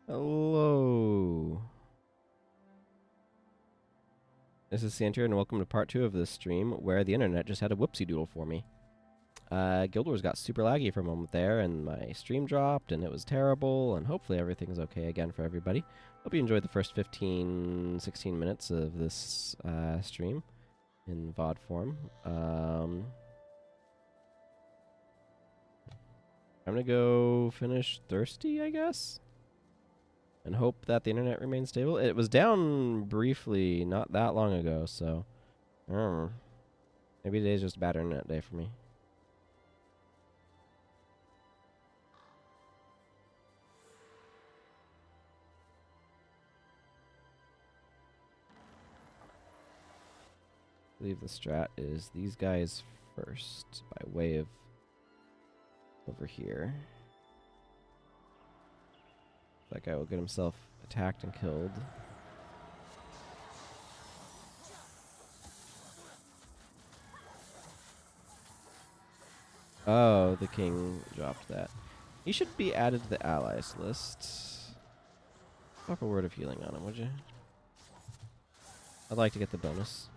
Hello. This is Santier, and welcome to part 2 of this stream, where the internet just had a whoopsie doodle for me. Guild Wars got super laggy for a moment there, and my stream dropped, and it was terrible, and hopefully everything's okay again for everybody. Hope you enjoyed the first 15, 16 minutes of this stream in VOD form. I'm gonna go finish Thirsty, I guess? And hope that the internet remains stable. It was down briefly not that long ago, so I don't know. Maybe today's just a bad internet day for me. I believe the strat is these guys first by way of over here. That guy will get himself attacked and killed. Oh, the king dropped that. He should be added to the allies list. Drop a word of healing on him, would you? I'd like to get the bonus.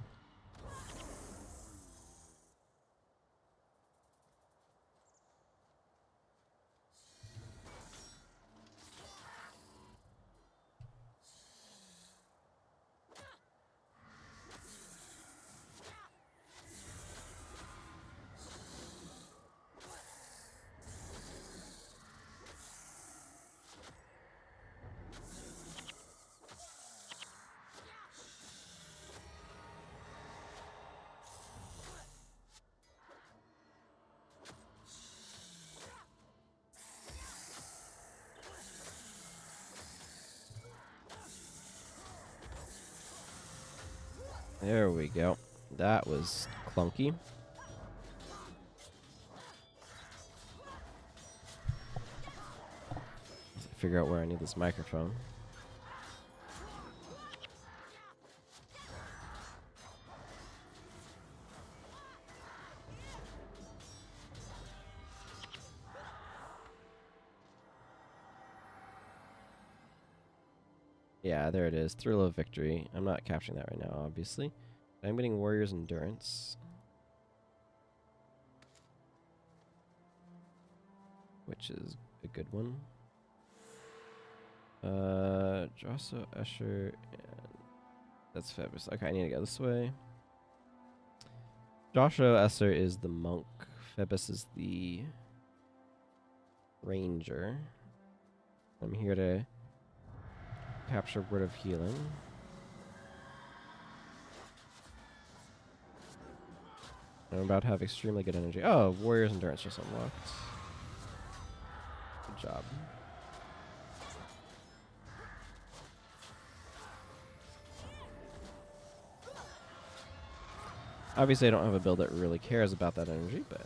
There we go. That was clunky. Figure out where I need this microphone. Yeah, there it is. Thrill of victory. I'm not capturing that right now, obviously. I'm getting Warrior's Endurance, which is a good one. Drosso, Escher, and that's fabulous. Okay, I need to go this way. Joshua Esser is the monk. Phoebus is the ranger. I'm here to capture Word of Healing. I'm about to have extremely good energy. Oh, Warrior's Endurance just unlocked. Good job. Obviously, I don't have a build that really cares about that energy, but...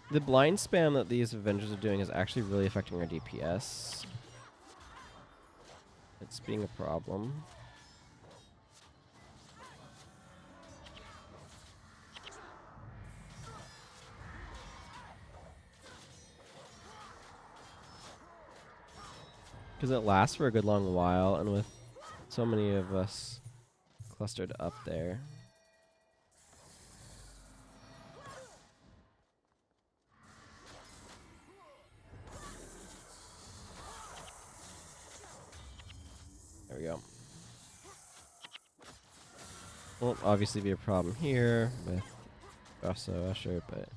the blind spam that these Avengers are doing is actually really affecting our DPS. It's being a problem. Because it lasts for a good long while, and with so many of us clustered up there. There we go. Won't obviously be a problem here with Rosso Usher, but...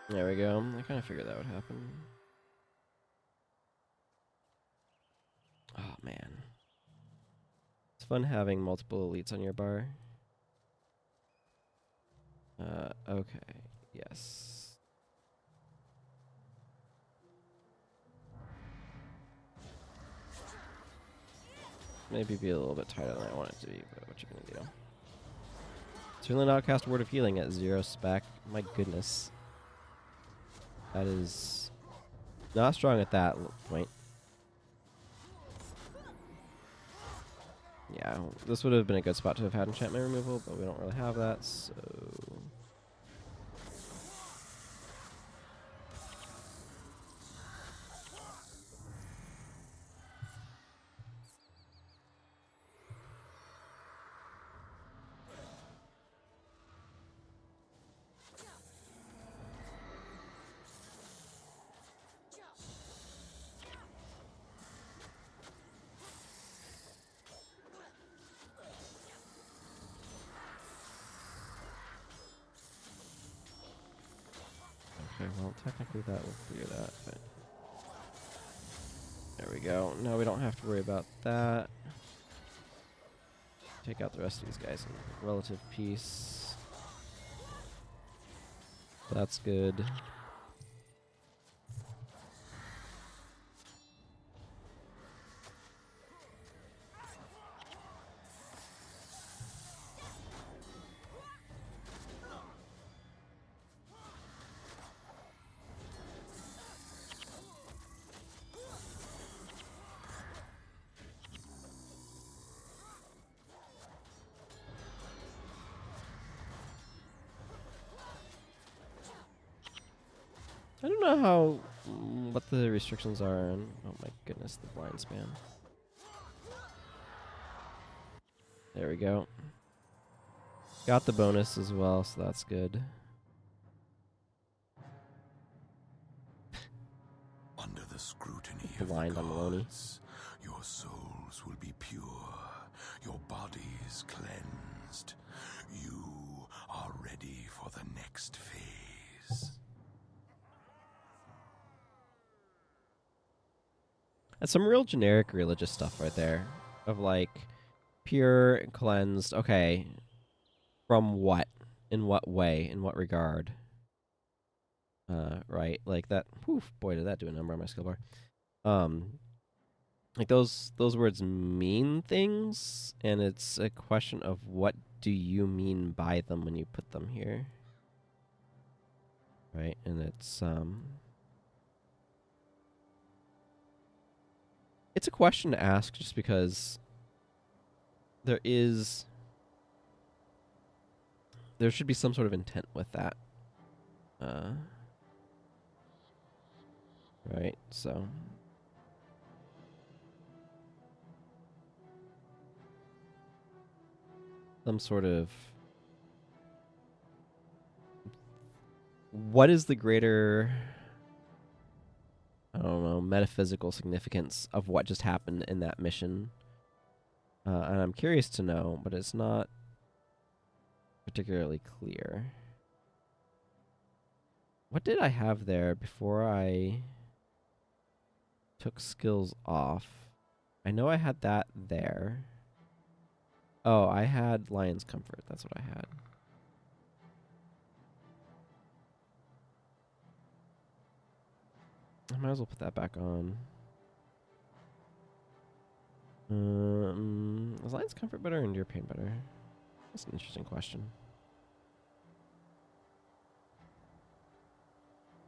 There we go. I kind of figured that would happen. Oh, man. It's fun having multiple elites on your bar. Okay. Yes. maybe be a little bit tighter than I want it to be, but what you gonna do? Certainly not cast Word of Healing at 0 spec. My goodness. That is not strong at that point. Yeah, this would have been a good spot to have had enchantment removal, but we don't really have that, so... Okay, well, technically that will clear that, but... There we go. No, we don't have to worry about that. Take out the rest of these guys in relative peace. That's good. I don't know how, what the restrictions are on, oh my goodness, the blind span. There we go. Got the bonus as well, so that's good. Under the scrutiny Blind of on the Maloney. gods, your souls will be pure, your bodies cleansed. You are ready for the next phase. That's some real generic religious stuff right there. Of like, pure, cleansed, okay. From what? In what way? In what regard? Right? Like that, poof, boy did that do a number on my skill bar. Like those words mean things, and it's a question of what do you mean by them when you put them here. Right? And it's a question to ask just because there should be some sort of intent with that. Right, so some sort of, what is the greater, I don't know, metaphysical significance of what just happened in that mission? And I'm curious to know, but it's not particularly clear. What did I have there before I took skills off? I know I had that there. Oh, I had Lion's Comfort. That's what I had. I might as well put that back on. Is Lion's Comfort better or Endure Pain better? That's an interesting question.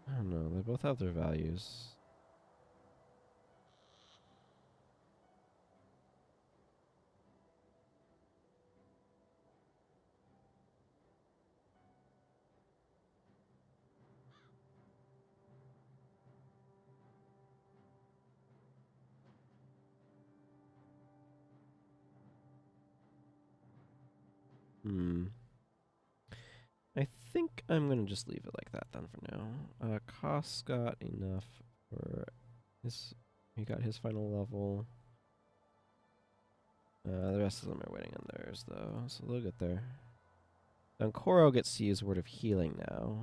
I don't know. They both have their values. I think I'm going to just leave it like that then for now. Koss got enough for his... He got his final level. The rest of them are waiting on theirs, though, so they'll get there. Koro gets to use Word of Healing now.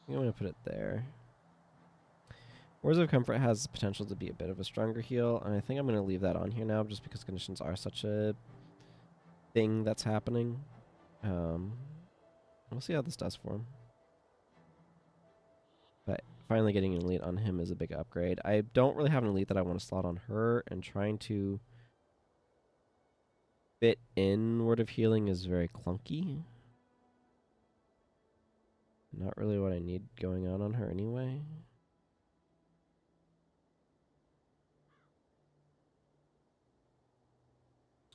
I'm going to put it there. Words of Comfort has potential to be a bit of a stronger heal, and I think I'm going to leave that on here now just because conditions are such a thing that's happening. We'll see how this does for him. But if finally getting an elite on him is a big upgrade. I don't really have an elite that I want to slot on her, and trying to fit in Word of Healing is very clunky. Not really what I need going on her anyway.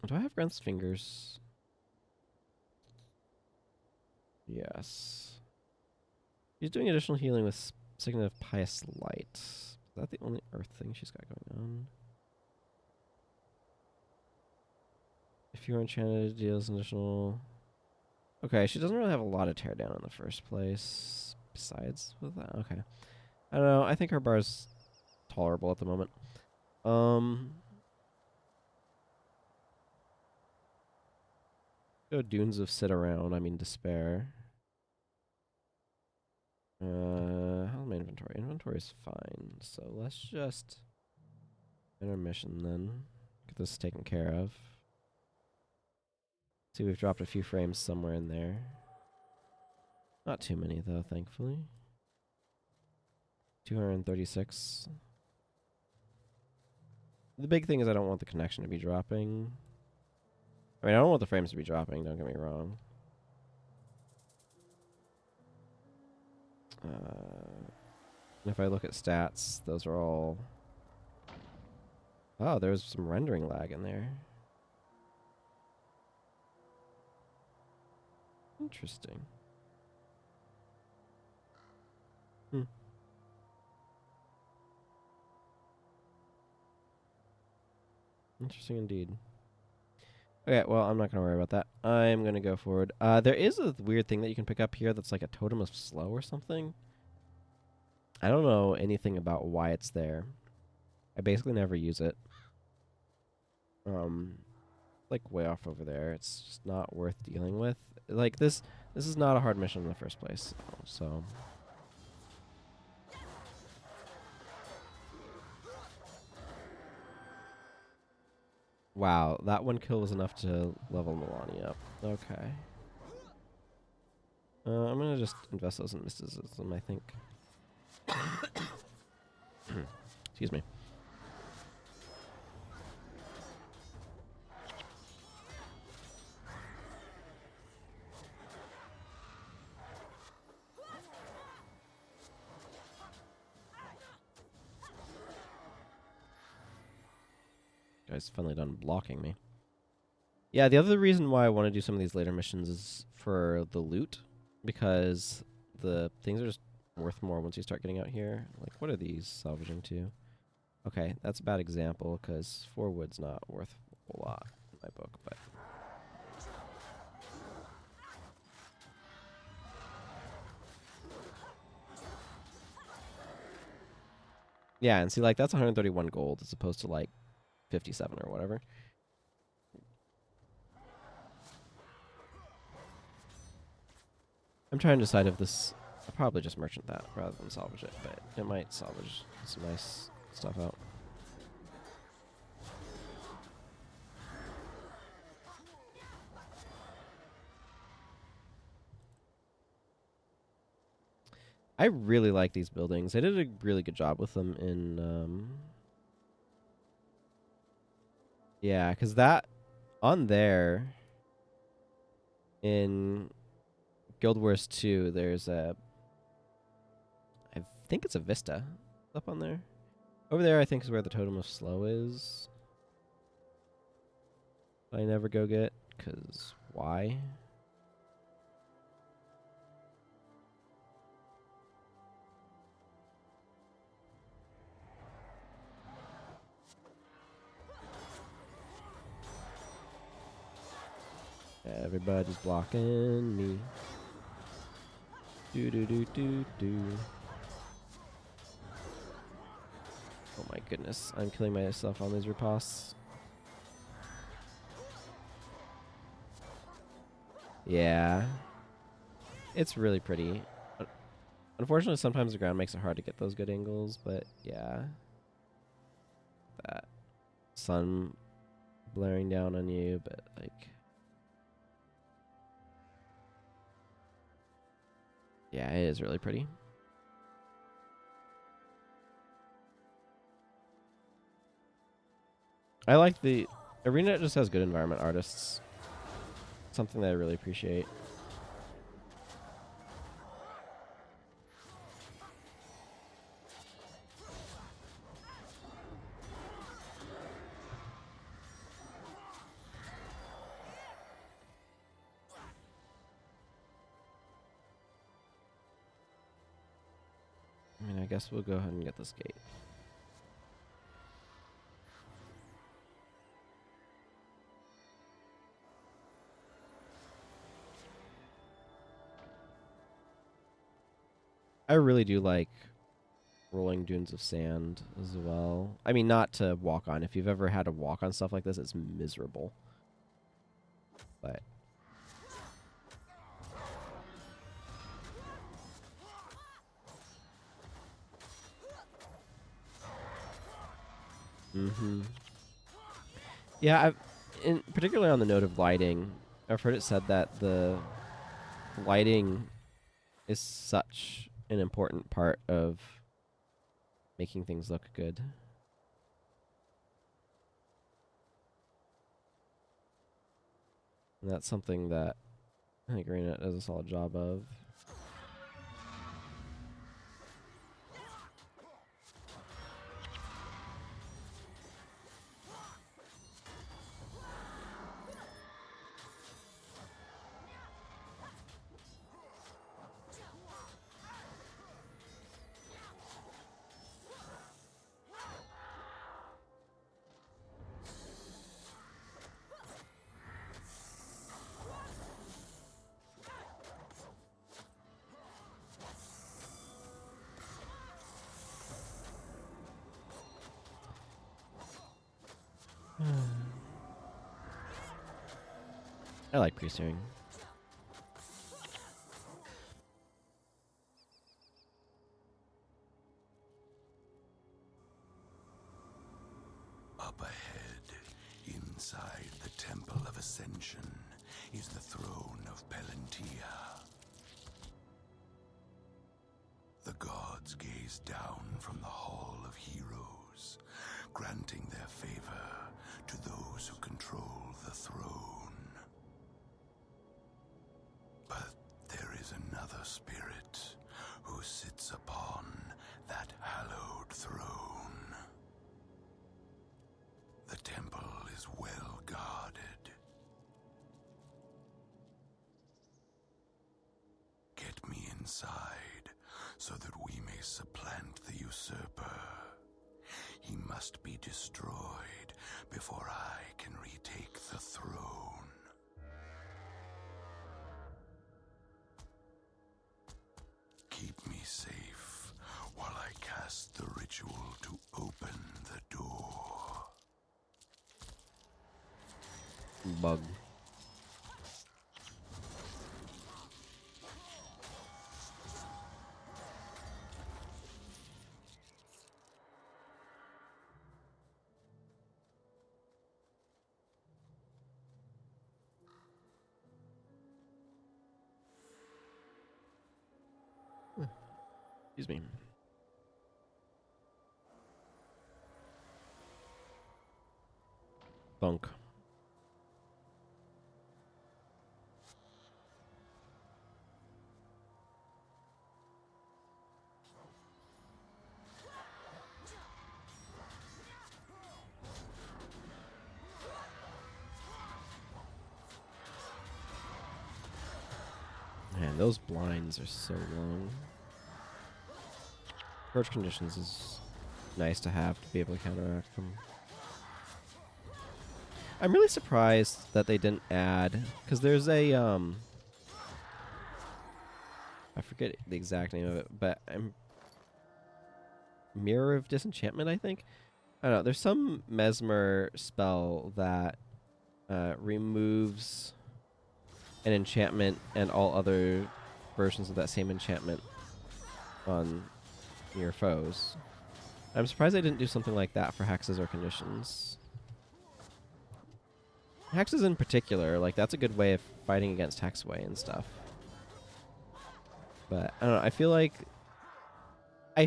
Do I have Grant's Fingers? Yes. She's doing additional healing with Signet of Pious Light. Is that the only earth thing she's got going on? If you're enchanted, it deals an additional... Okay, she doesn't really have a lot of teardown in the first place. Besides with that, okay. I don't know. I think her bar's tolerable at the moment. Go Dunes of Sit Around. I mean Despair. How's my inventory? Inventory is fine. So let's just intermission then. Get this taken care of. See, we've dropped a few frames somewhere in there. Not too many though, thankfully. 236. The big thing is I don't want the connection to be dropping. I mean, I don't want the frames to be dropping, don't get me wrong. And if I look at stats, those are all... Oh, there's some rendering lag in there. Interesting. Interesting indeed. Okay, well, I'm not going to worry about that. I'm going to go forward. There is a weird thing that you can pick up here that's like a totem of slow or something. I don't know anything about why it's there. I basically never use it. Like way off over there. It's just not worth dealing with. Like this is not a hard mission in the first place. So wow, that one kill was enough to level Milani up. Okay. I'm gonna just invest those in mysticism, I think. Excuse me. Guy's finally done blocking me. Yeah, the other reason why I want to do some of these later missions is for the loot, because the things are just worth more once you start getting out here. Like, what are these salvaging to? Okay, that's a bad example, because 4 wood's not worth a whole lot in my book, but... Yeah, and see, like, that's 131 gold as opposed to, like, 57 or whatever. I'm trying to decide if this... I'll probably just merchant that rather than salvage it, but it might salvage some nice stuff out. I really like these buildings. They did a really good job with them in... Yeah, because that... On there... In Guild Wars 2, there's a... I think it's a Vista up on there. Over there, I think, is where the Totem of Slow is. I never go get, because why? Everybody's blocking me. Do do do do do. Oh my goodness, I'm killing myself on these riposts. Yeah. It's really pretty. Unfortunately, sometimes the ground makes it hard to get those good angles, but yeah. That sun blaring down on you, but like... Yeah, it is really pretty. I like the arena. Just has good environment artists. Something that I really appreciate. I mean, I guess we'll go ahead and get this gate. I really do like rolling dunes of sand as well. I mean, not to walk on. If you've ever had to walk on stuff like this, it's miserable. But yeah, particularly on the note of lighting, I've heard it said that the lighting is such an important part of making things look good. And that's something that I think Arena does a solid job of. I like pre-steering. Up ahead, inside the Temple of Ascension, is the throne of Palantir. The gods gaze down from the Hall of Heroes, granting their favor to those who control the throne. But there is another spirit who sits upon that hallowed throne. The temple is well guarded. Get me inside so that we may supplant the usurper. He must be destroyed before I can retake the throne. Keep me safe while I cast the ritual to open the door. Bug. Excuse me. Bunk. Man, those blinds are so long. Purge conditions is nice to have to be able to counteract them. I'm really surprised that they didn't add, because there's a I forget the exact name of it, but Mirror of Disenchantment, I think. I don't know. There's some mesmer spell that removes an enchantment and all other versions of that same enchantment on your foes. I'm surprised they didn't do something like that for hexes or conditions. Hexes in particular, like that's a good way of fighting against hexway and stuff. But I don't know, I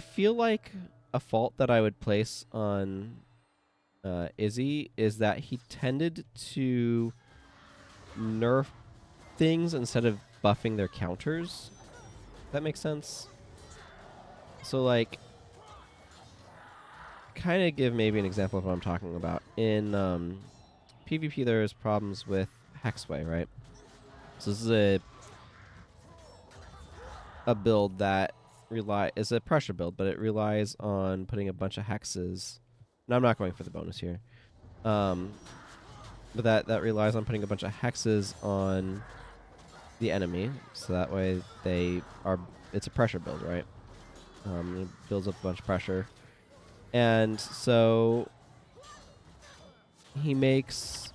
feel like a fault that I would place on Izzy is that he tended to nerf things instead of buffing their counters. That makes sense. So like, kind of give maybe an example of what I'm talking about. In PvP, there's problems with Hexway, right? So this is a build that is a pressure build, but it relies on putting a bunch of hexes. No, I'm not going for the bonus here. But that relies on putting a bunch of hexes on the enemy, so that way they are. It's a pressure build, right? It builds up a bunch of pressure, and so he makes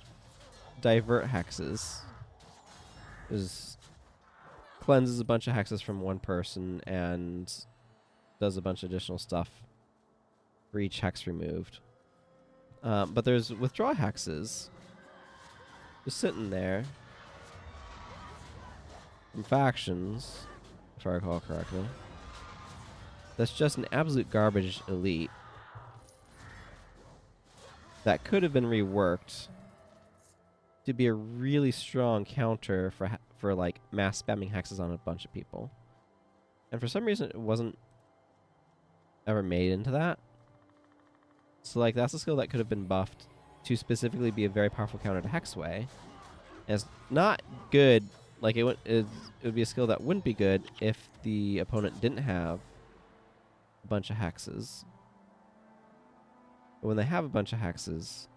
divert hexes. Is cleanses a bunch of hexes from one person and does a bunch of additional stuff for each hex removed. But there's withdraw hexes just sitting there from factions, if I recall correctly. That's just an absolute garbage elite that could have been reworked to be a really strong counter for like mass spamming hexes on a bunch of people. And for some reason, it wasn't ever made into that. So like that's a skill that could have been buffed to specifically be a very powerful counter to Hexway. And it's not good. Like it would be a skill that wouldn't be good if the opponent didn't have a bunch of hexes. But when they have a bunch of hexes,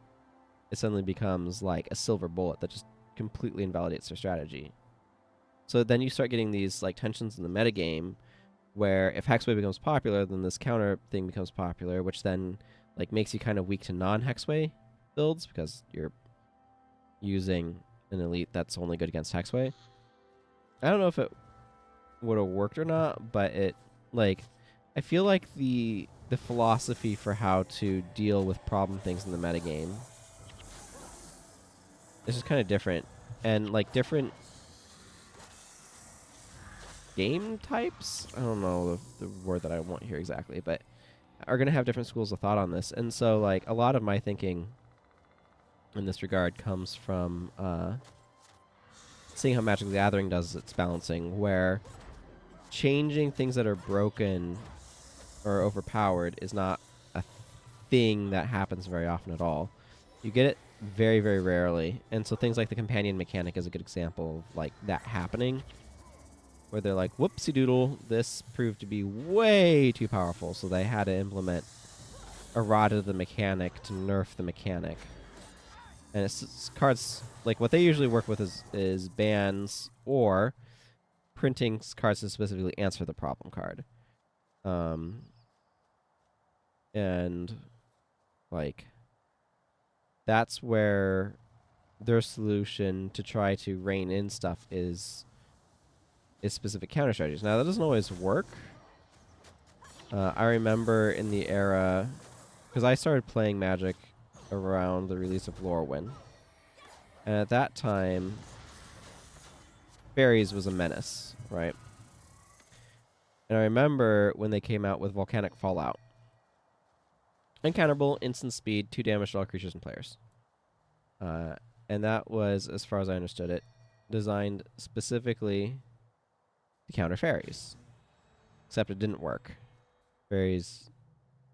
it suddenly becomes like a silver bullet that just completely invalidates their strategy. So then you start getting these like tensions in the metagame where if Hexway becomes popular, then this counter thing becomes popular, which then like makes you kind of weak to non-Hexway builds because you're using an elite that's only good against Hexway. I don't know if it would have worked or not, but it like I feel like the philosophy for how to deal with problem things in the metagame is just kind of different, and like different game types. I don't know the word that I want here exactly, but are going to have different schools of thought on this. And so like a lot of my thinking in this regard comes from seeing how Magic the Gathering does its balancing, where changing things that are broken or overpowered is not a thing that happens very often at all. You get it very, very rarely. And so things like the companion mechanic is a good example of like that happening, where they're like, whoopsie doodle, this proved to be way too powerful, so they had to implement errata the mechanic to nerf the mechanic. And it's cards, like what they usually work with is bans or printing cards to specifically answer the problem card. And like that's where their solution to try to rein in stuff is specific counter strategies. Now that doesn't always work. I remember in the era, because I started playing Magic around the release of Lorwyn, and at that time, fairies was a menace, right? And I remember when they came out with Volcanic Fallout. Uncounterable, instant speed, 2 damage to all creatures and players. And that was, as far as I understood it, designed specifically to counter fairies. Except it didn't work. Fairies,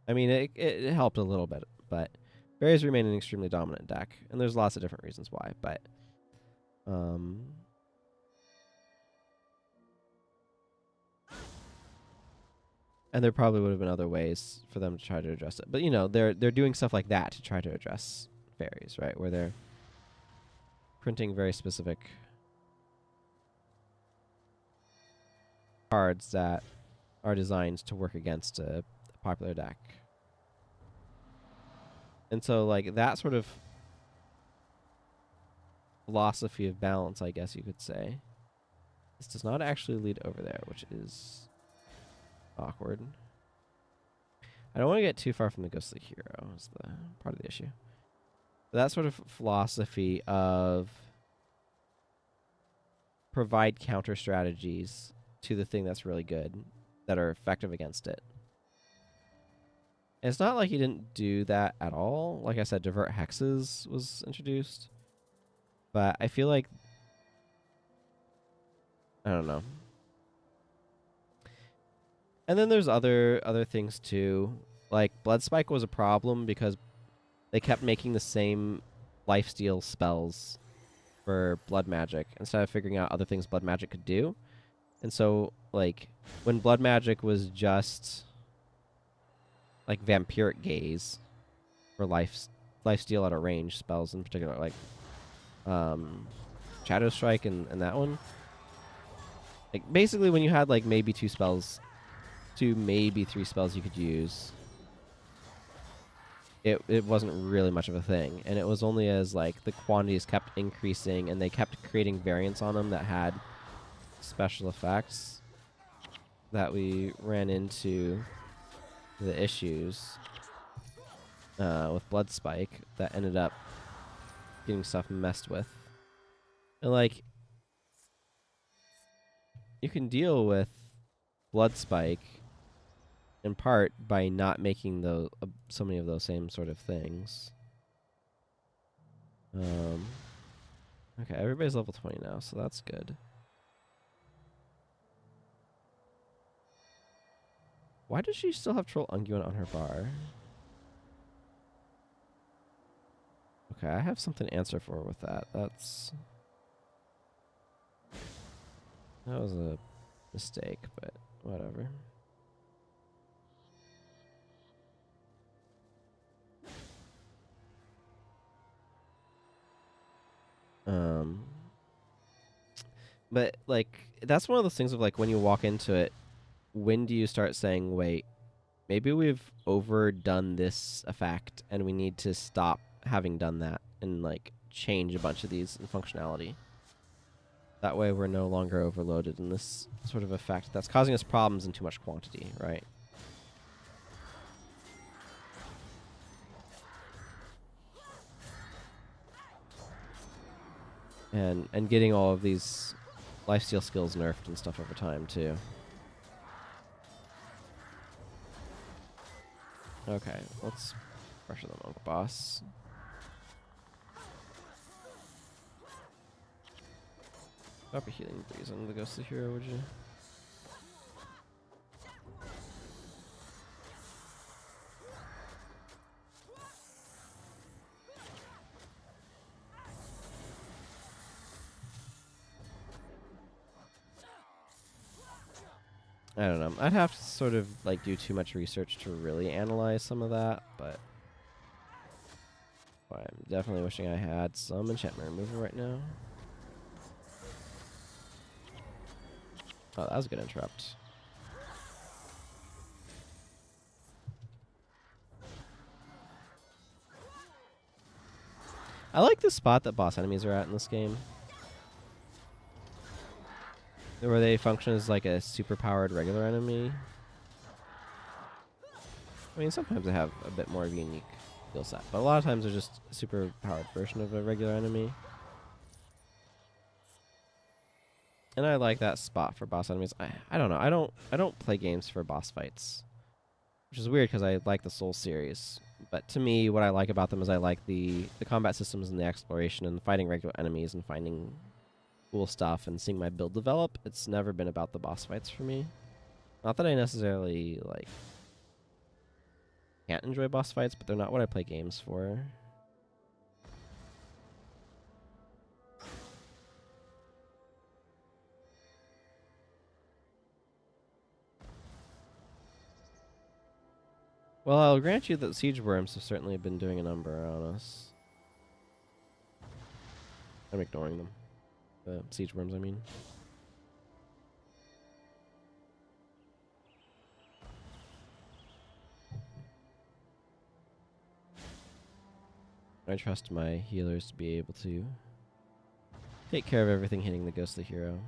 I mean, it helped a little bit, but fairies remain an extremely dominant deck. And there's lots of different reasons why, but and there probably would have been other ways for them to try to address it. But you know, they're doing stuff like that to try to address fairies, right? Where they're printing very specific cards that are designed to work against a popular deck. And so like that sort of philosophy of balance, I guess you could say. This does not actually lead over there, which is awkward. I don't want to get too far from the ghostly hero is the part of the issue. But that sort of philosophy of provide counter strategies to the thing that's really good that are effective against it. It's not like he didn't do that at all. Like I said, divert hexes was introduced. But I feel like, I don't know. And then there's other things too. Like Blood Spike was a problem because they kept making the same lifesteal spells for blood magic instead of figuring out other things blood magic could do. And so like when blood magic was just like vampiric gaze for lifesteal at a range spells in particular, like Shadow Strike and that one. Like basically when you had like maybe two maybe three spells you could use, it wasn't really much of a thing. And it was only as like the quantities kept increasing and they kept creating variants on them that had special effects that we ran into the issues with Blood Spike that ended up getting stuff messed with. And like you can deal with Blood Spike in part by not making those so many of those same sort of things. Okay, everybody's level 20 now, so that's good. Why does she still have Troll Unguent on her bar? Okay, I have something to answer for with that. That was a mistake, but whatever. But like that's one of those things of like when you walk into it, when do you start saying, wait, maybe we've overdone this effect and we need to stop having done that and like change a bunch of these in functionality. That way we're no longer overloaded in this sort of effect that's causing us problems in too much quantity, right? And getting all of these lifesteal skills nerfed and stuff over time too. Okay, let's pressure the monk boss. Drop a healing breeze on the ghostly hero, would you? I don't know. I'd have to sort of like do too much research to really analyze some of that, but I'm definitely wishing I had some enchantment removal right now. Oh, that was a good interrupt. I like the spot that boss enemies are at in this game, where they function as like a super powered regular enemy. I mean, sometimes they have a bit more of a unique skill set, but a lot of times they're just a super powered version of a regular enemy. And I like that spot for boss enemies. I don't know. I don't play games for boss fights, which is weird because I like the Soul series. But to me, what I like about them is I like the combat systems and the exploration and fighting regular enemies and finding cool stuff and seeing my build develop. It's never been about the boss fights for me. Not that I necessarily like can't enjoy boss fights, but they're not what I play games for. Well, I'll grant you that siege worms have certainly been doing a number on us. I'm ignoring them. The siege worms, I mean. I trust my healers to be able to take care of everything hitting the ghostly hero.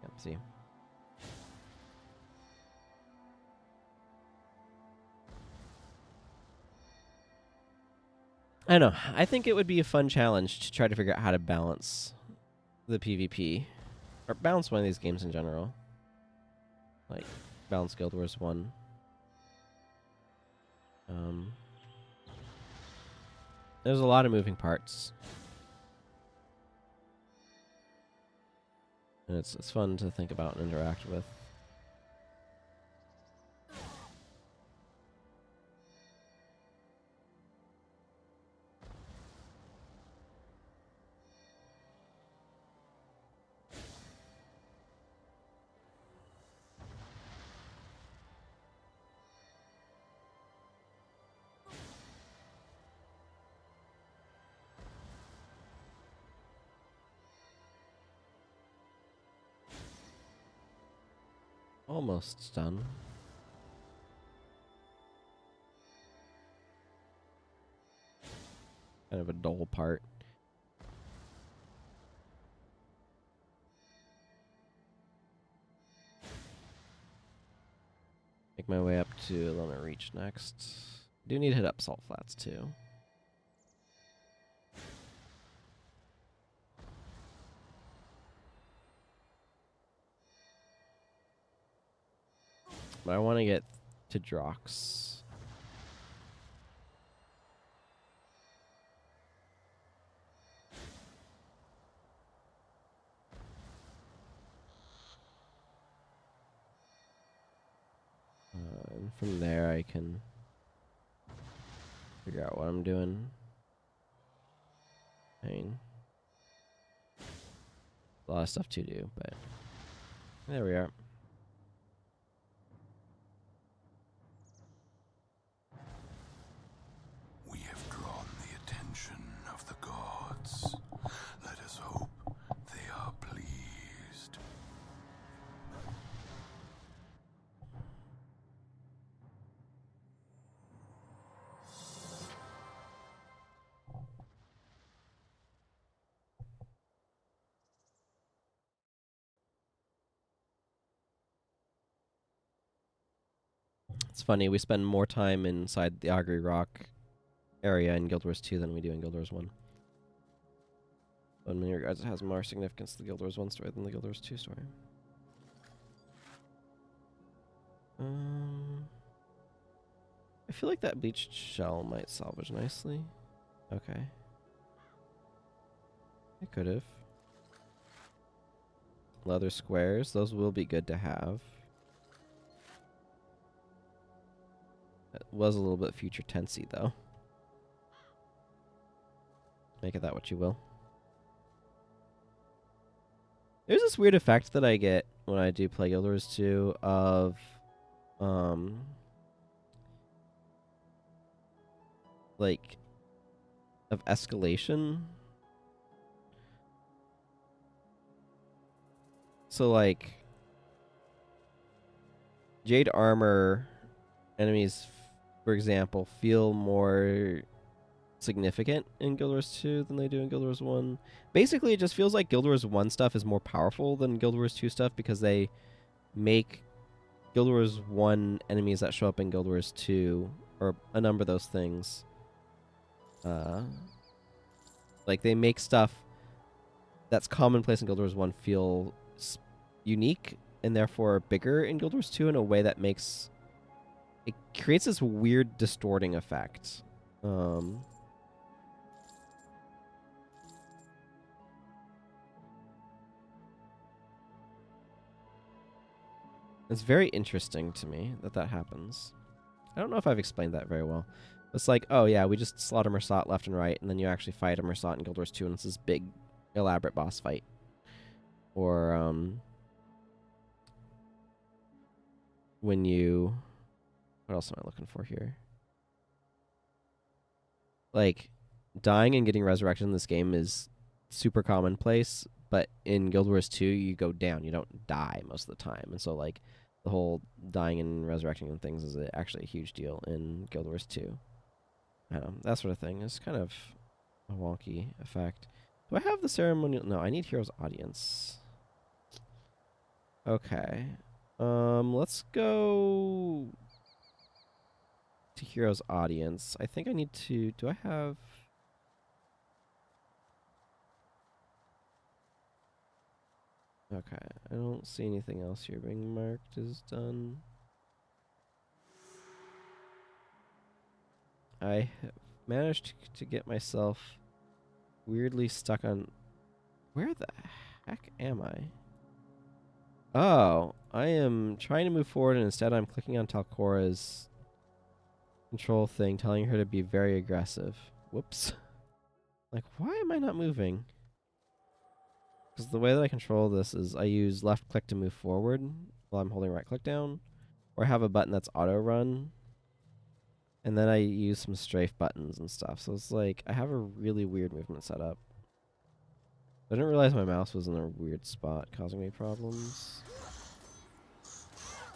Yep, see. I don't know. I think it would be a fun challenge to try to figure out how to balance the PvP. Or balance one of these games in general. Like, balance Guild Wars 1. Um, there's a lot of moving parts. And it's fun to think about and interact with. Almost done. Kind of a dull part. Make my way up to Limit Reach next. Do need to hit up Salt Flats too. But I want to get to Drox. And from there I can figure out what I'm doing. I mean, a lot of stuff to do, but there we are. We have drawn the attention of the gods. Let us hope they are pleased. It's funny, we spend more time inside the Augury Rock area in Guild Wars 2 than we do in Guild Wars 1. But in many regards, it has more significance to the Guild Wars 1 story than the Guild Wars 2 story. I feel like that bleached shell might salvage nicely. Okay. It could have. Leather squares, those will be good to have. That was a little bit future tensey though. Make it that what you will. There's this weird effect that I get when I do play Guild Wars 2 of like of escalation. So like Jade armor enemies, for example, feel more significant in Guild Wars 2 than they do in Guild Wars 1. Basically, it just feels like Guild Wars 1 stuff is more powerful than Guild Wars 2 stuff because they make Guild Wars 1 enemies that show up in Guild Wars 2, or a number of those things, like they make stuff that's commonplace in Guild Wars 1 feel unique and therefore bigger in Guild Wars 2 in a way that makes it creates this weird distorting effect. It's very interesting to me that that happens. I don't know if I've explained that very well. It's like, oh yeah, we just slaughter Mersat left and right, and then you actually fight a Mersat in Guild Wars 2, and it's this big, elaborate boss fight. Or, when you... What else am I looking for here? Like, dying and getting resurrected in this game is super commonplace, but in Guild Wars 2, you go down. You don't die most of the time. And so, like, the whole dying and resurrecting and things is actually a huge deal in Guild Wars 2. I don't know, that sort of thing. It's kind of a wonky effect. Do I have the ceremonial? No, I need Hero's Audience. Okay. Let's go to Hero's Audience. I think I need to... Do I have... Okay, I don't see anything else here being marked as done. I have managed to get myself weirdly stuck on... Where the heck am I? Oh, I am trying to move forward, and instead I'm clicking on Talcora's control thing, telling her to be very aggressive. Whoops. Like, why am I not moving? Because the way that I control this is I use left click to move forward while I'm holding right click down, or I have a button that's auto run, and then I use some strafe buttons and stuff. So it's like I have a really weird movement setup. I didn't realize my mouse was in a weird spot, causing me problems.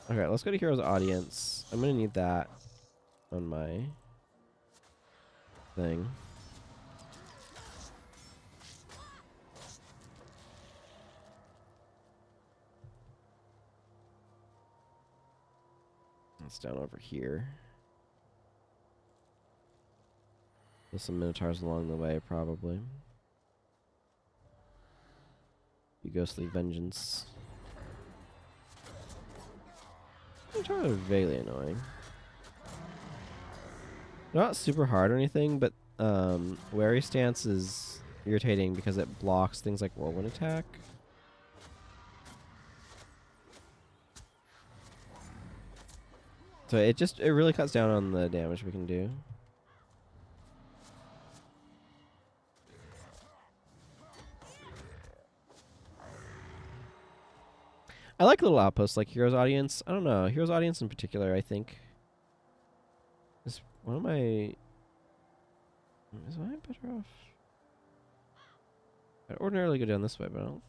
Okay, let's go to Heroes Audience. I'm gonna need that on my thing. It's down over here. There's some Minotaurs along the way, probably. You ghostly vengeance. Minotaurs are vaguely annoying. They're not super hard or anything, but wary stance is irritating because it blocks things like whirlwind attack. So it really cuts down on the damage we can do. I like little outposts like Heroes Audience. I don't know. Heroes Audience in particular, I think, is one of my... Is I better off? I'd ordinarily go down this way, but I don't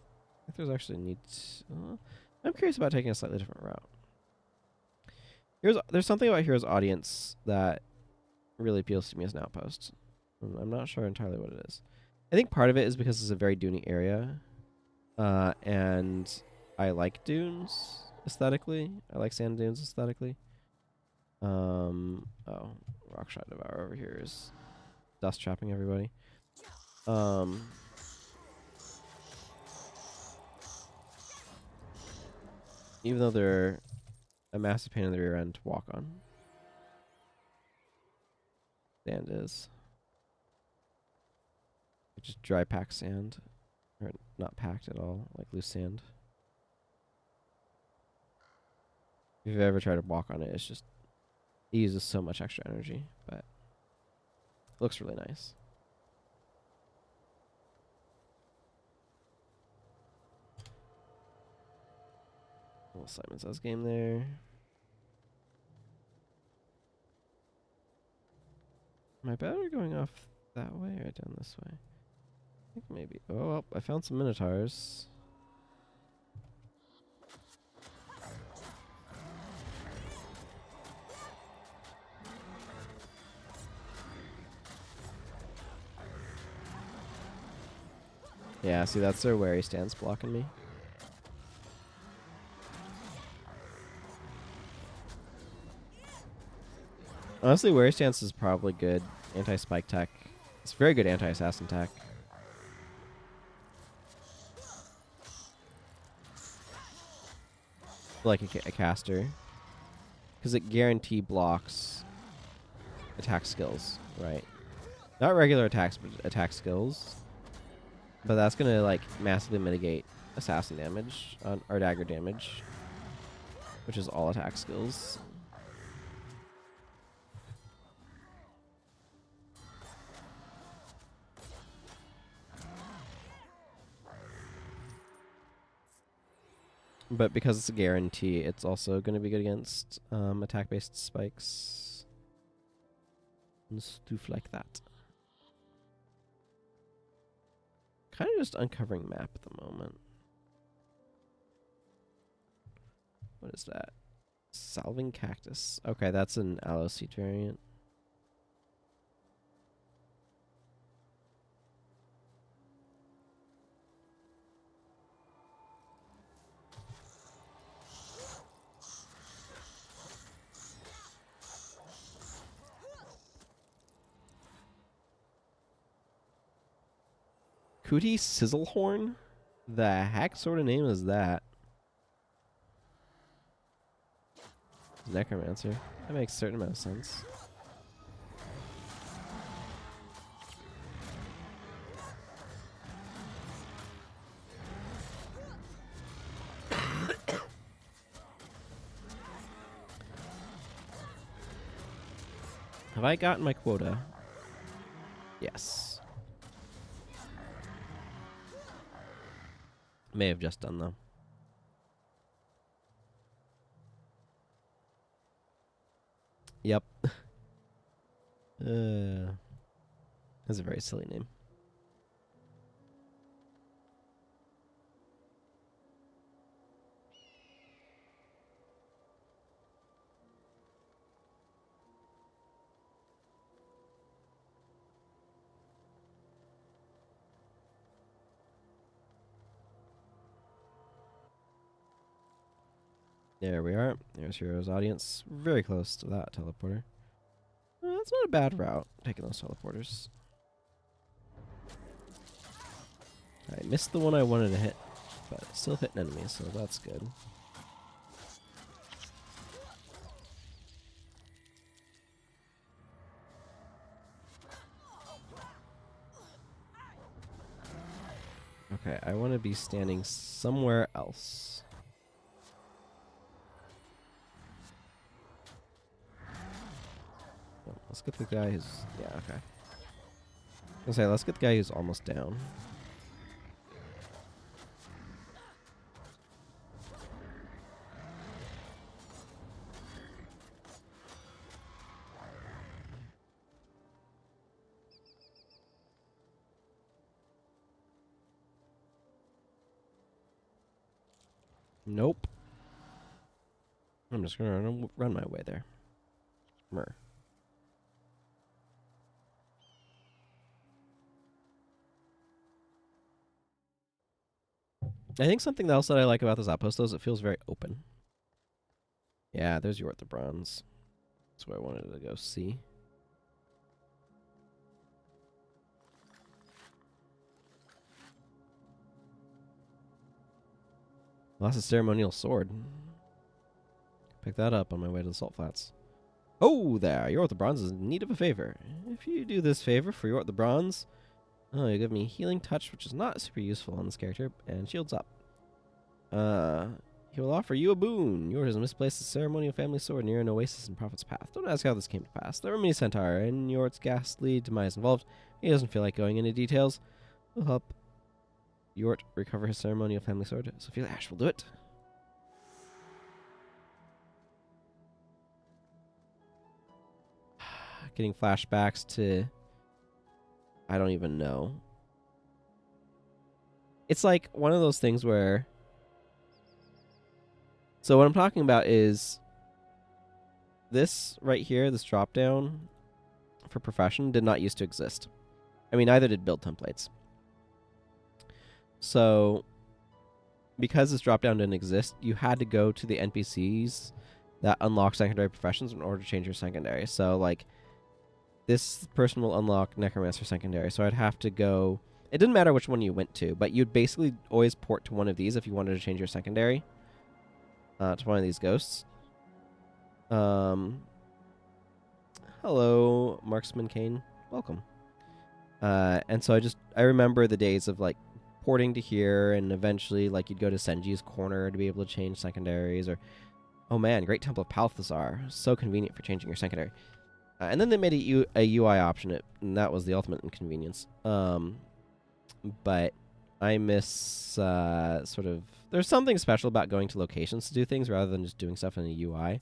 think there's actually a need to... I'm curious about taking a slightly different route. There's something about Heroes Audience that really appeals to me as an outpost. I'm not sure entirely what it is. I think part of it is because it's a very duney area. And I like dunes aesthetically. I like sand dunes aesthetically. Oh, Rockshot Devour over here is dust trapping everybody. Even though they're a massive pain in the rear end to walk on. Sand is. Just dry packed sand. Or not packed at all, like loose sand. If you've ever tried to walk on it, it's just... It uses so much extra energy, but... It looks really nice. Little Simon Says game there. Am I better going off that way or down this way? I think maybe. Oh, well, I found some Minotaurs. Yeah, see, that's their wary stance blocking me. Honestly, wary stance is probably good anti-spike tech. It's very good anti-assassin tech. Like a caster. Because it guarantee blocks attack skills, right? Not regular attacks, but attack skills. But that's going to like massively mitigate assassin damage or dagger damage, which is all attack skills. But because it's a guarantee, it's also going to be good against attack-based spikes and stuff like that. Kind of just uncovering map at the moment. What is that? Salving Cactus. Okay, that's an aloe seed variant. Cootie Sizzlehorn? The heck sort of name is that? Necromancer. That makes a certain amount of sense. Have I gotten my quota? Yes. May have just done, though. Yep. That's a very silly name. There we are. There's Hero's audience. Very close to that teleporter. That's not a bad route, taking those teleporters. I missed the one I wanted to hit, but it still hit an enemy, so that's good. Okay, I want to be standing somewhere else. Oh, let's get the guy who's... Yeah, okay. I was gonna say, let's get the guy who's almost down. Nope. I'm just gonna run my way there. Mer. I think something else that I like about this outpost, though, is it feels very open. Yeah, there's Yort the Bronze. That's what I wanted to go see. Lost a ceremonial sword. Pick that up on my way to the Salt Flats. Oh, there. Yort the Bronze is in need of a favor. If you do this favor for Yort the Bronze, oh, you give me healing touch, which is not super useful on this character, and shields up. He will offer you a boon. Yort has misplaced a ceremonial family sword near an oasis in Prophet's Path. Don't ask how this came to pass. There were many centaur, and Yort's ghastly demise involved. He doesn't feel like going into details. We'll help Yort recover his ceremonial family sword. Sophia Ash will do it. Getting flashbacks to... I don't even know. It's like one of those things where... So what I'm talking about is... This right here, this drop down for profession did not used to exist. I mean, neither did build templates. So, because this drop down didn't exist, you had to go to the NPCs that unlock secondary professions in order to change your secondary. So, like, this person will unlock Necromancer secondary, so I'd have to go... It didn't matter which one you went to, but you'd basically always port to one of these if you wanted to change your secondary to one of these ghosts. Hello, Marksman Kane. Welcome. And so I remember the days of, like, porting to here, and eventually, like, you'd go to Senji's Corner to be able to change secondaries, or... Oh man, Great Temple of Palthazar. So convenient for changing your secondary. And then they made a UI option, and that was the ultimate inconvenience. But I miss sort of... There's something special about going to locations to do things rather than just doing stuff in a UI.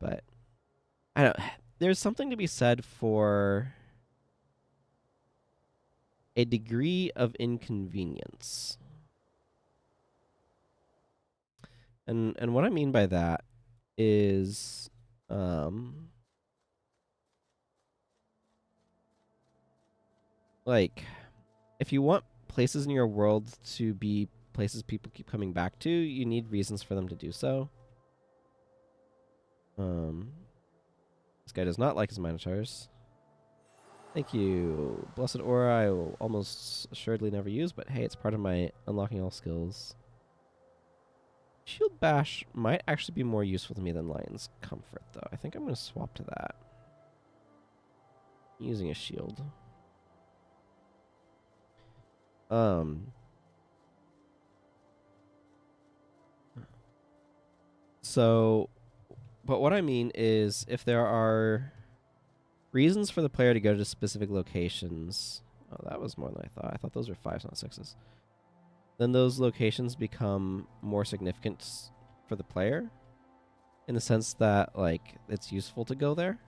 But I don't... There's something to be said for a degree of inconvenience. And what I mean by that is... like, if you want places in your world to be places people keep coming back to, you need reasons for them to do so. This guy does not like his Minotaurs. Thank you. Blessed Aura I will almost assuredly never use, but hey, it's part of my unlocking all skills. Shield Bash might actually be more useful to me than Lion's Comfort, though. I think I'm going to swap to that. Using a shield. So But what I mean is, if there are reasons for the player to go to specific locations. Oh, that was more than I thought. I thought those were 5s, not 6s. Then those locations become more significant for the player in the sense that, like, it's useful to go there.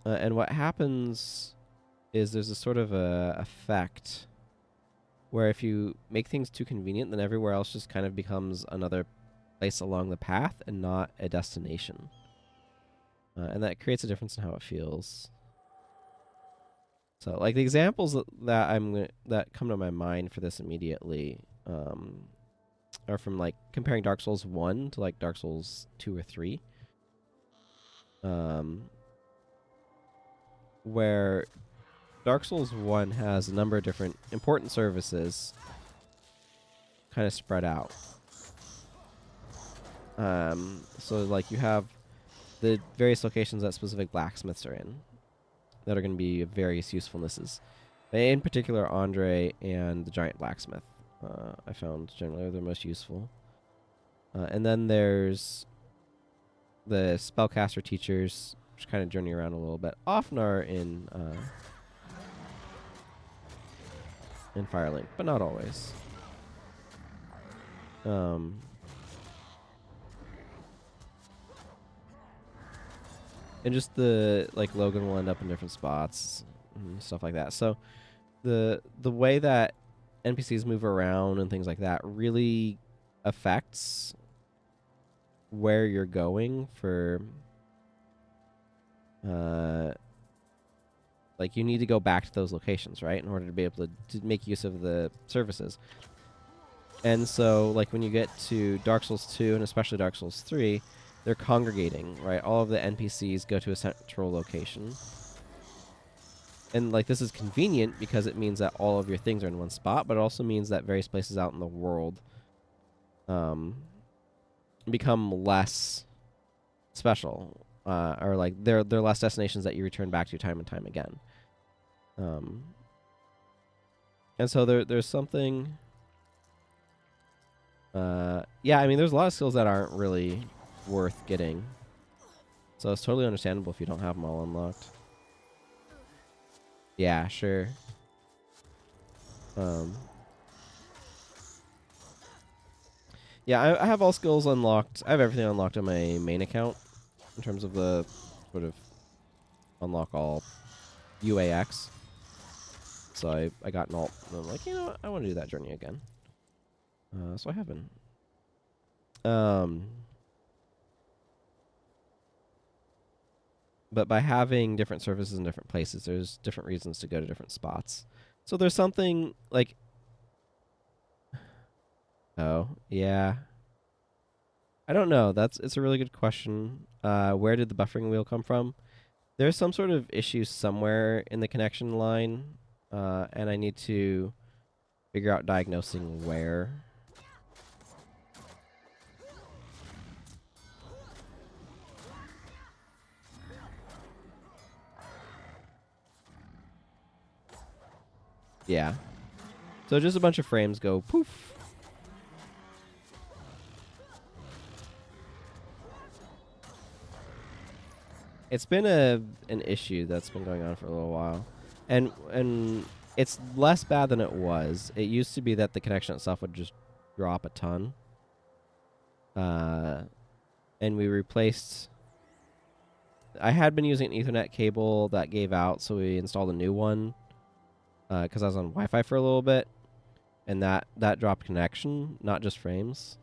And what happens is there's a sort of a effect where if you make things too convenient, then everywhere else just kind of becomes another place along the path and not a destination. And that creates a difference in how it feels. So, like, the examples that come to my mind for this immediately are from, like, comparing Dark Souls 1 to, like, Dark Souls 2 or 3. Where Dark Souls 1 has a number of different important services kind of spread out. So, like, you have the various locations that specific blacksmiths are in that are going to be of various usefulnesses. In particular, Andre and the giant blacksmith, I found generally are the most useful. And then there's the spellcaster teachers, which kind of journey around a little bit. Often are in Firelink, but not always. And just the, like, Logan will end up in different spots and stuff like that. So the way that NPCs move around and things like that really affects where you're going for like, you need to go back to those locations, right, in order to be able to make use of the services. And so, like, when you get to Dark Souls 2 and especially Dark Souls 3, they're congregating, right? All of the NPCs go to a central location. And, like, this is convenient because it means that all of your things are in one spot, but it also means that various places out in the world become less special, or, like, they're less destinations that you return back to time and time again. And so there's something. Yeah, I mean, there's a lot of skills that aren't really worth getting, so it's totally understandable if you don't have them all unlocked. Yeah, sure. Yeah, I have all skills unlocked. I have everything unlocked on my main account in terms of the sort of unlock all UAX. So I got an alt, and I'm like, you know what? I want to do that journey again. So I have been. But by having different services in different places, there's different reasons to go to different spots. So there's something like, oh yeah, I don't know. It's a really good question. Where did the buffering wheel come from? There's some sort of issue somewhere in the connection line, and I need to figure out diagnosing where. Yeah. So just a bunch of frames go poof. It's been an issue that's been going on for a little while, and it's less bad than it was. It used to be that the connection itself would just drop a ton, and we replaced. I had been using an Ethernet cable that gave out, so we installed a new one because I was on Wi-Fi for a little bit, and that dropped connection, not just frames.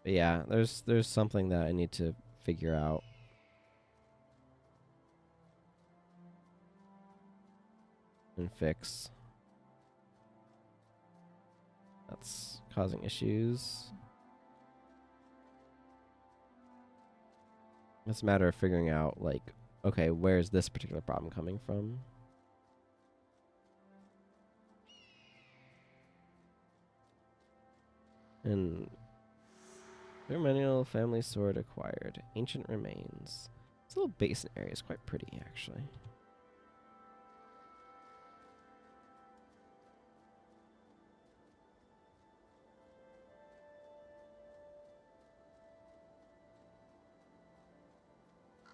But yeah, there's something that I need to figure out. And fix. That's causing issues. It's a matter of figuring out, like, okay, where's this particular problem coming from? And Manual family sword acquired. Ancient remains. This little basin area is quite pretty, actually.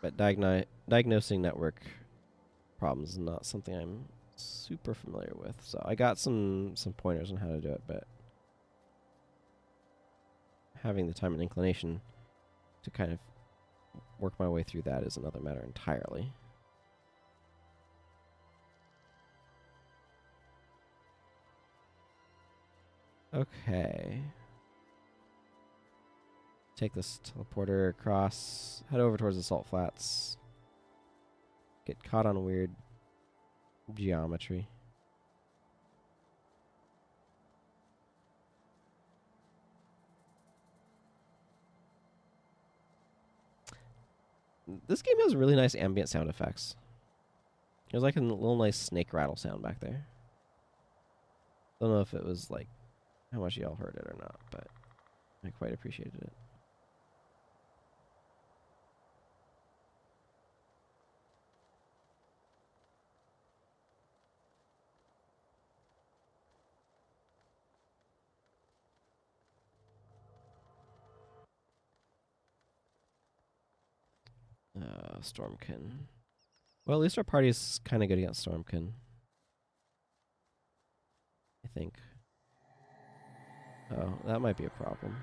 But diagnosing network problems is not something I'm super familiar with. So I got some pointers on how to do it, but having the time and inclination to kind of work my way through that is another matter entirely. Okay. Take this teleporter across, head over towards the salt flats. Get caught on weird geometry. This game has really nice ambient sound effects. There's like a little nice snake rattle sound back there. Don't know if it was like how much y'all heard it or not, but I quite appreciated it. Stormkin. Well, at least our party's kind of good against Stormkin. I think. Oh, that might be a problem.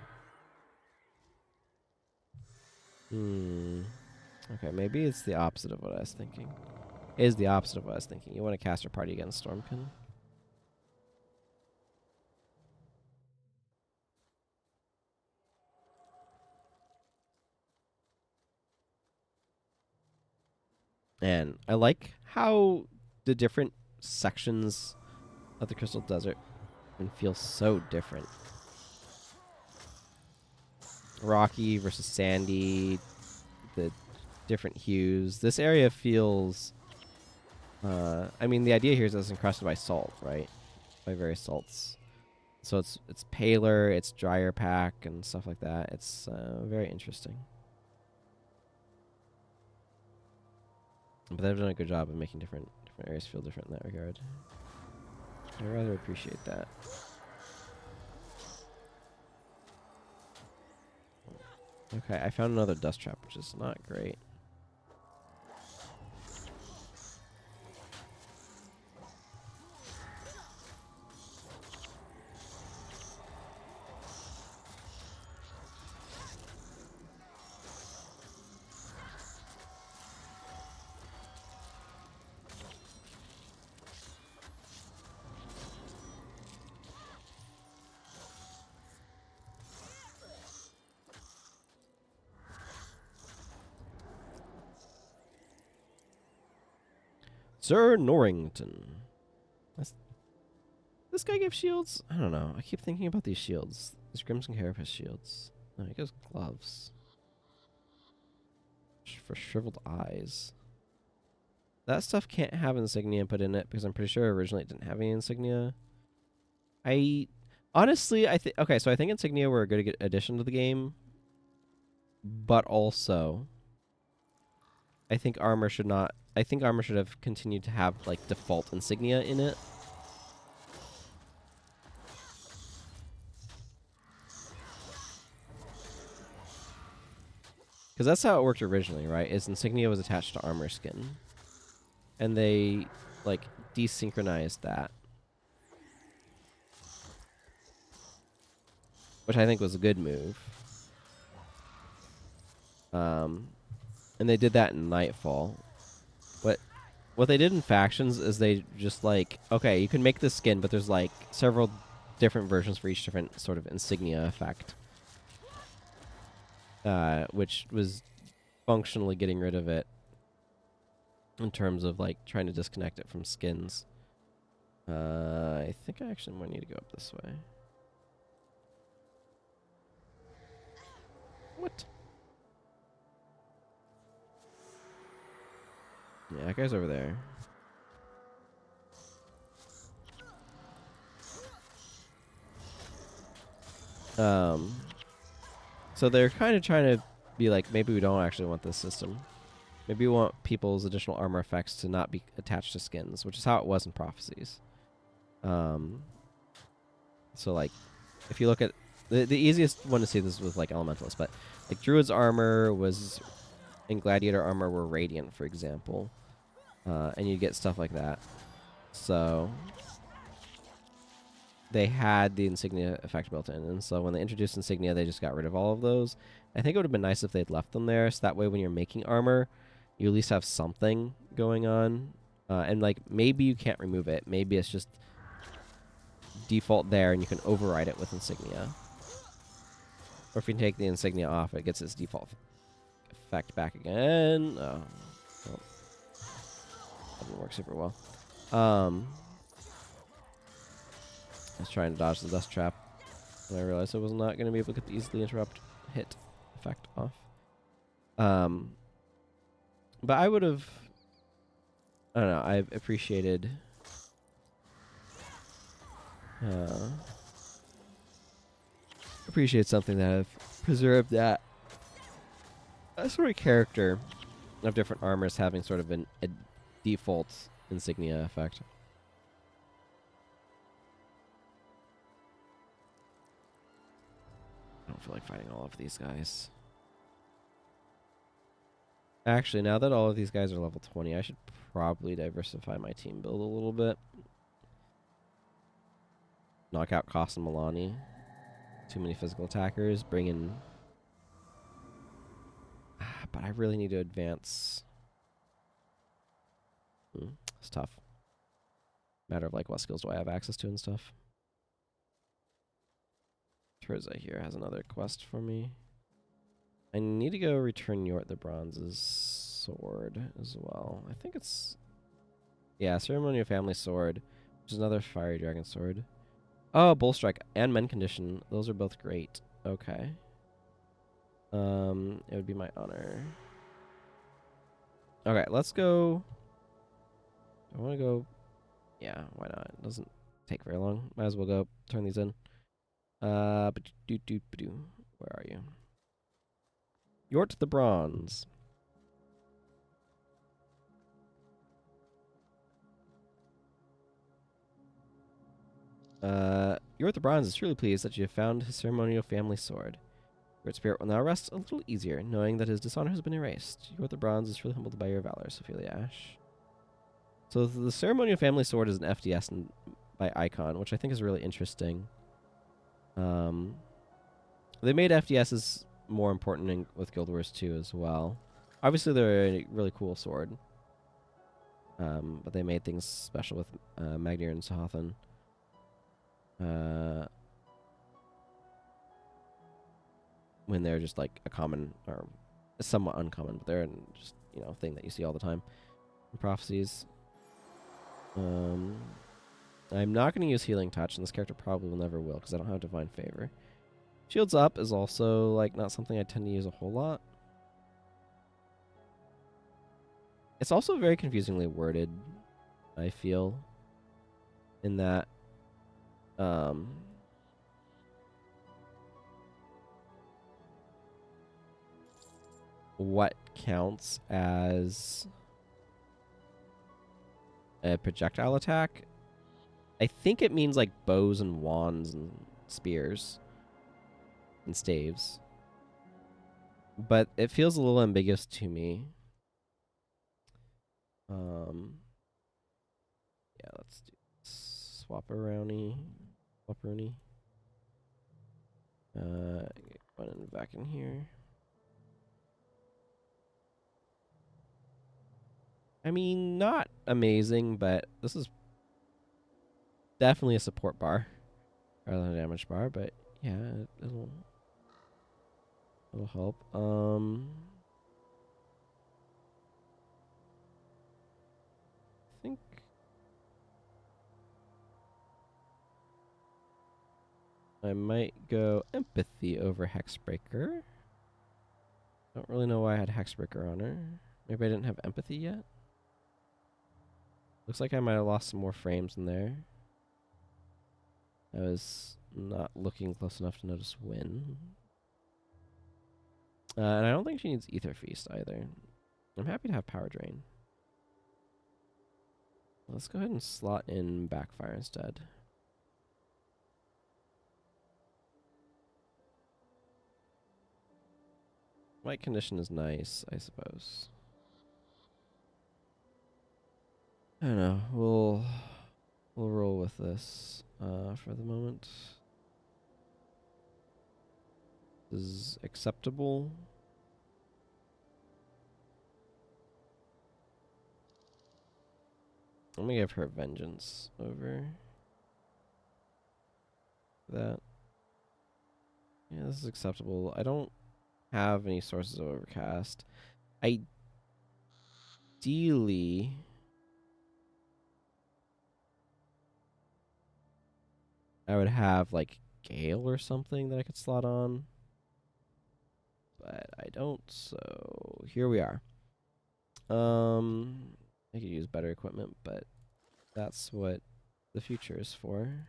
Okay, maybe it's the opposite of what I was thinking. It is the opposite of what I was thinking. You want to cast your party against Stormkin. And I like how the different sections of the Crystal Desert can feel so different. Rocky versus sandy, the different hues. This area feels... I mean, the idea here is it's encrusted by salt, right? By various salts. So it's paler, it's drier pack, and stuff like that. It's very interesting. But they've done a good job of making different areas feel different in that regard. I rather appreciate that. Okay, I found another dust trap, which is not great. Sir Norrington. This guy gives shields? I don't know. I keep thinking about these shields. These Crimson Carapace shields. No, he gives gloves. For shriveled eyes. That stuff can't have insignia put in it because I'm pretty sure originally it didn't have any insignia. Honestly, I think... Okay, so I think insignia were a good addition to the game. But also... I think armor should not... I think armor should have continued to have, like, default insignia in it. Because that's how it worked originally, right? Is insignia was attached to armor skin. And they, like, desynchronized that. Which I think was a good move. And they did that in Nightfall. But what they did in Factions is they just, like, okay, you can make this skin, but there's, like, several different versions for each different sort of insignia effect. Which was functionally getting rid of it in terms of, like, trying to disconnect it from skins. I think I actually might need to go up this way. What? Yeah, that guy's over there. So they're kind of trying to be like, maybe we don't actually want this system. Maybe we want people's additional armor effects to not be attached to skins, which is how it was in Prophecies. So, like, if you look at... The easiest one to see this was, like, Elementalist, but, like, Druid's armor was and gladiator armor were radiant, for example. And you get stuff like that. So they had the insignia effect built in. And so when they introduced insignia, they just got rid of all of those. I think it would have been nice if they'd left them there. So that way when you're making armor, you at least have something going on. And like maybe you can't remove it. Maybe it's just default there and you can override it with insignia. Or if you take the insignia off, it gets its default effect back again. Oh, well, that didn't work super well. I was trying to dodge the dust trap, and I realized I was not going to be able to get the easily interrupt hit effect off. But I would have... I don't know, I've appreciated... appreciate something that have preserved that sort of character of different armors having sort of a default insignia effect. I don't feel like fighting all of these guys. Actually, now that all of these guys are level 20, I should probably diversify my team build a little bit. Knock out Koss and Milani. Too many physical attackers. Bring in... but I really need to advance. It's tough. Matter of like what skills do I have access to and stuff. Terza here has another quest for me. I need to go return Yort the Bronze's sword as well. I think it's... yeah, Ceremonial Family Sword, which is another Fiery Dragon sword. Oh, Bull Strike and Mend Condition. Those are both great. Okay. It would be my honor. Okay, let's go... I want to go... yeah, why not? It doesn't take very long. Might as well go turn these in. Where are you? Yort the Bronze. Yort the Bronze is truly pleased that you have found his ceremonial family sword. Your spirit will now rest a little easier, knowing that his dishonor has been erased. Yort the Bronze is truly humbled by your valor, Sophia Ash. So the ceremonial family sword is an FDS by Icon, which I think is really interesting. They made FDSs more important with Guild Wars 2 as well. Obviously, they're a really cool sword. But they made things special with Magnir and Sahothan. When they're just like a common, or somewhat uncommon, but they're just, you know, thing that you see all the time in prophecies. I'm not going to use Healing Touch, and this character probably will never will, because I don't have Divine Favor. Shields Up is also like not something I tend to use a whole lot. It's also very confusingly worded, I feel, in that what counts as a projectile attack. I think it means like bows and wands and spears and staves. But it feels a little ambiguous to me. Yeah, let's do Swap-a-Rooney. Swap-a-Rooney. Get one back in here. I mean, not amazing, but this is definitely a support bar rather than a damage bar, but yeah, it'll help. I think I might go Empathy over Hexbreaker. Don't really know why I had Hexbreaker on her. Maybe I didn't have Empathy yet. Looks like I might have lost some more frames in there. I was not looking close enough to notice when. And I don't think she needs Ether Feast either. I'm happy to have Power Drain. Let's go ahead and slot in Backfire instead. White condition is nice, I suppose. I don't know. We'll roll with this for the moment. This is acceptable. I'm gonna give her vengeance over that. Yeah, this is acceptable. I don't have any sources of overcast. Ideally, I would have like Gale or something that I could slot on, but I don't. So here we are. I could use better equipment, but that's what the future is for.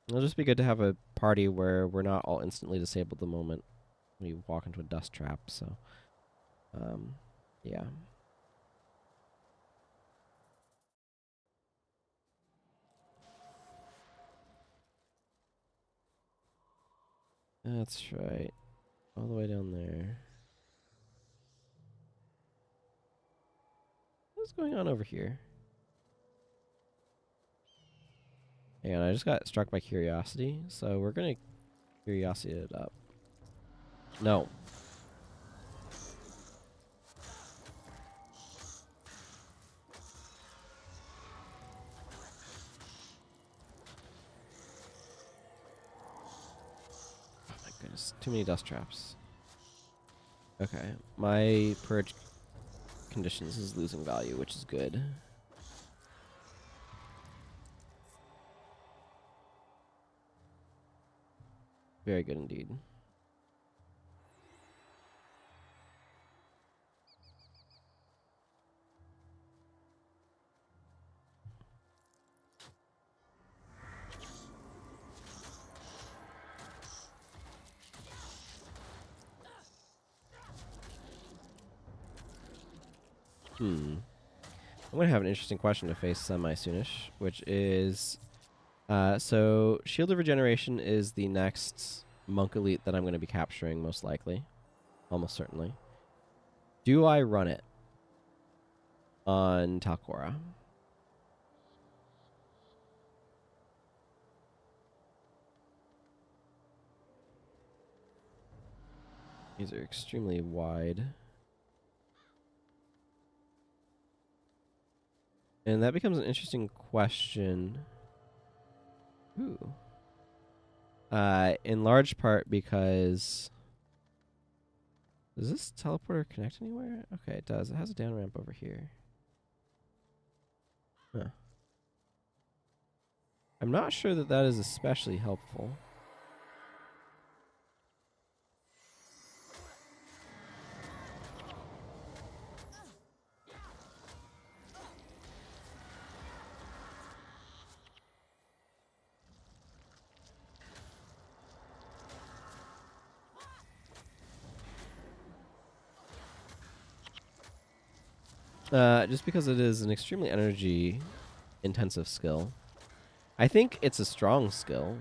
It'll just be good to have a party where we're not all instantly disabled the moment we walk into a dust trap. So, yeah. That's right. All the way down there. What's going on over here? And I just got struck by curiosity, so we're gonna curiosity it up. No. Oh my goodness, too many dust traps. Okay, my purge conditions is losing value, which is good. Very good indeed. I'm gonna have an interesting question to face semi-soonish, which is, so Shield of Regeneration is the next monk elite that I'm gonna be capturing, most likely, almost certainly. Do I run it on Talcora? These are extremely wide. And that becomes an interesting question. Ooh. In large part because... Does this teleporter connect anywhere? Okay, it does. It has a down ramp over here. Huh. I'm not sure that that is especially helpful. Just because it is an extremely energy intensive skill. I think it's a strong skill.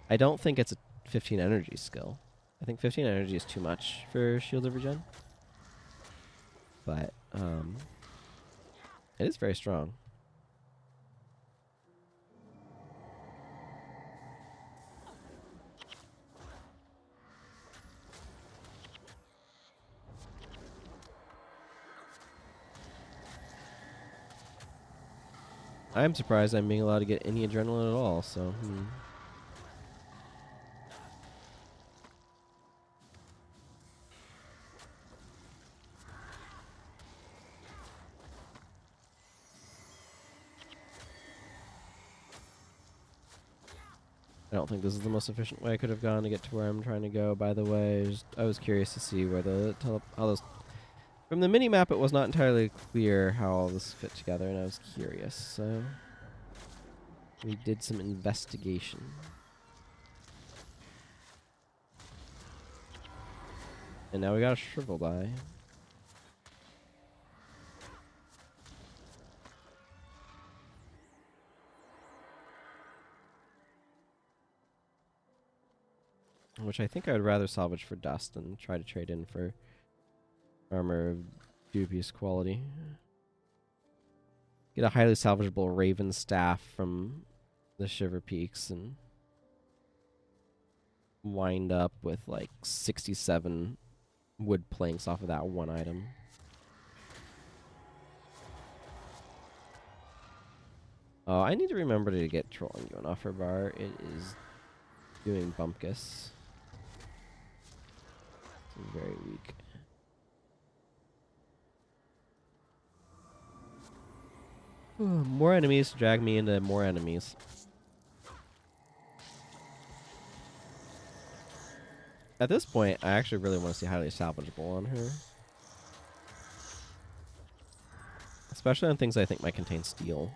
I don't think it's a 15 energy skill. I think 15 energy is too much for Shield of Regen. But it is very strong. I'm surprised I'm being allowed to get any adrenaline at all, so I don't think this is the most efficient way I could have gone to get to where I'm trying to go, by the way. I was curious to see where how those... From the mini-map, it was not entirely clear how all this fit together, and I was curious, so... We did some investigation. And now we got a shrivel die. which I think I would rather salvage for dust than try to trade in for armor of dubious quality. Get a highly salvageable Raven staff from the Shiver Peaks and wind up with like 67 wood planks off of that one item. Oh, I need to remember to get trolling you on offer bar. It is doing bumpkus. It's very weak. More enemies drag me into more enemies. At this point, I actually really want to see highly salvageable on her. Especially on things I think might contain steel.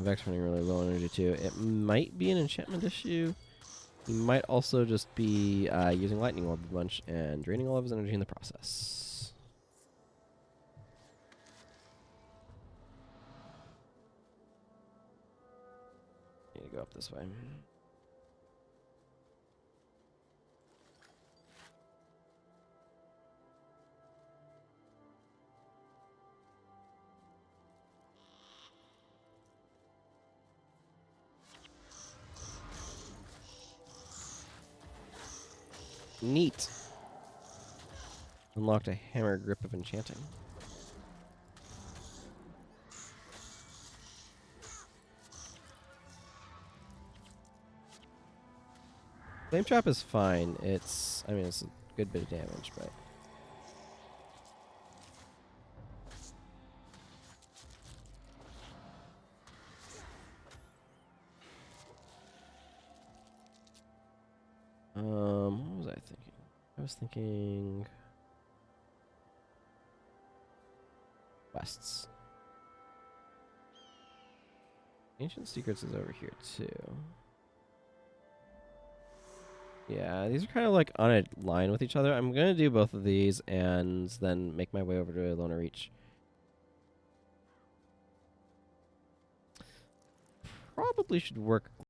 Vex running really low energy too. It might be an enchantment issue. He might also just be using Lightning Orb a bunch and draining all of his energy in the process. Need to go up this way. Neat. Unlocked a Hammer Grip of Enchanting. Flame Trap is fine. It's a good bit of damage, but... what was I thinking? I was thinking... Quests. Ancient Secrets is over here, too. Yeah, these are kind of like on a line with each other. I'm going to do both of these and then make my way over to Loner Reach. Probably should work